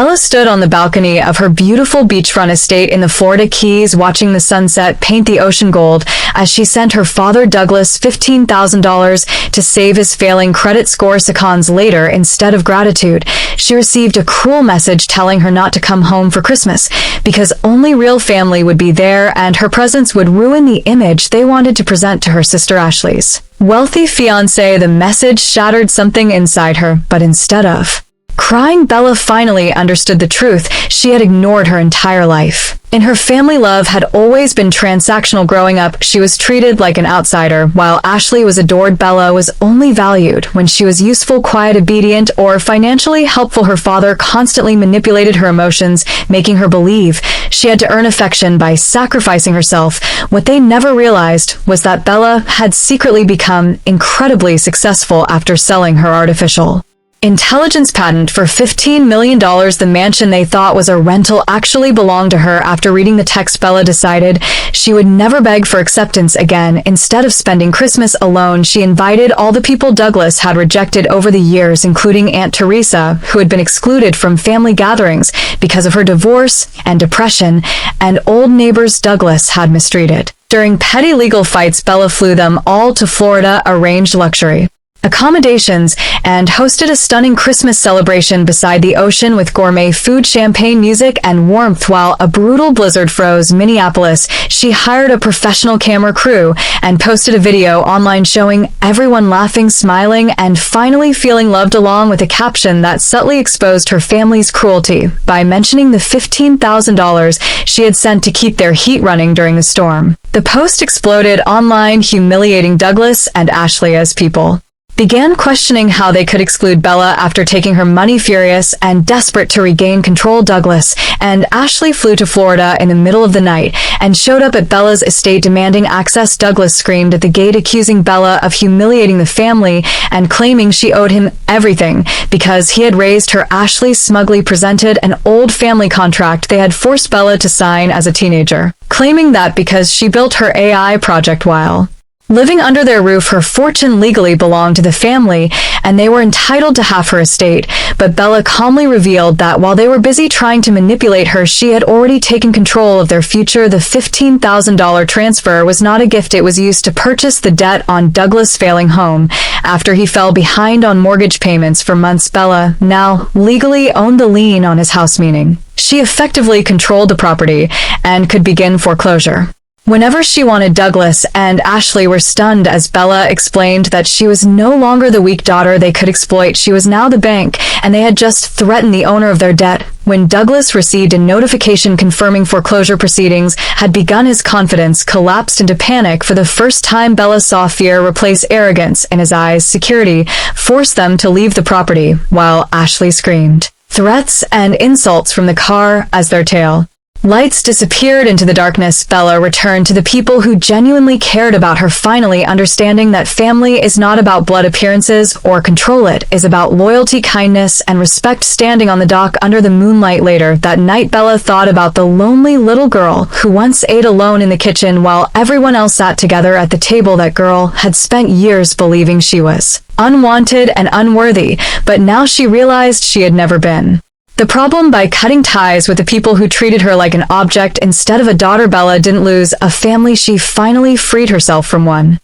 Bella stood on the balcony of her beautiful beachfront estate in the Florida Keys watching the sunset paint the ocean gold as she sent her father Douglas $15,000 to save his failing credit score seconds later. Instead of gratitude, she received a cruel message telling her not to come home for Christmas because only real family would be there and her presence would ruin the image they wanted to present to her sister Ashley's wealthy fiancé. The message shattered something inside her, but instead of crying, Bella finally understood the truth she had ignored her entire life. In her family, love had always been transactional. Growing up, she was treated like an outsider. While Ashley was adored, Bella was only valued when she was useful, quiet, obedient, or financially helpful. Her father constantly manipulated her emotions, making her believe she had to earn affection by sacrificing herself. What they never realized was that Bella had secretly become incredibly successful after selling her artificial intelligence patent for $15 million. The mansion they thought was a rental actually belonged to her. After reading the text, Bella decided she would never beg for acceptance again. Instead of spending Christmas alone, she invited all the people Douglas had rejected over the years, including Aunt Teresa, who had been excluded from family gatherings because of her divorce and depression, and old neighbors Douglas had mistreated. During petty legal fights, Bella flew them all to Florida, arranged luxury accommodations, and hosted a stunning Christmas celebration beside the ocean with gourmet food, champagne, music, and warmth. While a brutal blizzard froze Minneapolis, she hired a professional camera crew and posted a video online showing everyone laughing, smiling, and finally feeling loved, along with a caption that subtly exposed her family's cruelty by mentioning the $15,000 she had sent to keep their heat running during the storm. The post exploded online, humiliating Douglas and Ashley as people began questioning how they could exclude Bella after taking her money. Furious and desperate to regain control, Douglas and Ashley flew to Florida in the middle of the night and showed up at Bella's estate demanding access. Douglas screamed at the gate, accusing Bella of humiliating the family and claiming she owed him everything because he had raised her. Ashley smugly presented an old family contract they had forced Bella to sign as a teenager, claiming that because she built her AI project while living under their roof, her fortune legally belonged to the family and they were entitled to half her estate. But Bella calmly revealed that while they were busy trying to manipulate her, she had already taken control of their future. The $15,000 transfer was not a gift. It was used to purchase the debt on Douglas' failing home. After he fell behind on mortgage payments for months, Bella now legally owned the lien on his house, meaning she effectively controlled the property and could begin foreclosure whenever she wanted. Douglas and Ashley were stunned as Bella explained that she was no longer the weak daughter they could exploit. She was now the bank, and they had just threatened the owner of their debt. When Douglas received a notification confirming foreclosure proceedings had begun, his confidence collapsed into panic. For the first time, Bella saw fear replace arrogance in his eyes. Security forced them to leave the property, while Ashley screamed threats and insults from the car as their tale lights disappeared into the darkness. Bella returned to the people who genuinely cared about her, finally understanding that family is not about blood appearances or control. It is about loyalty, kindness, and respect. Standing on the dock under the moonlight later that night, Bella thought about the lonely little girl who once ate alone in the kitchen while everyone else sat together at the table. That girl had spent years believing she was unwanted and unworthy, but now she realized she had never been the problem. By cutting ties with the people who treated her like an object instead of a daughter, Bella didn't lose a family, she finally freed herself from one.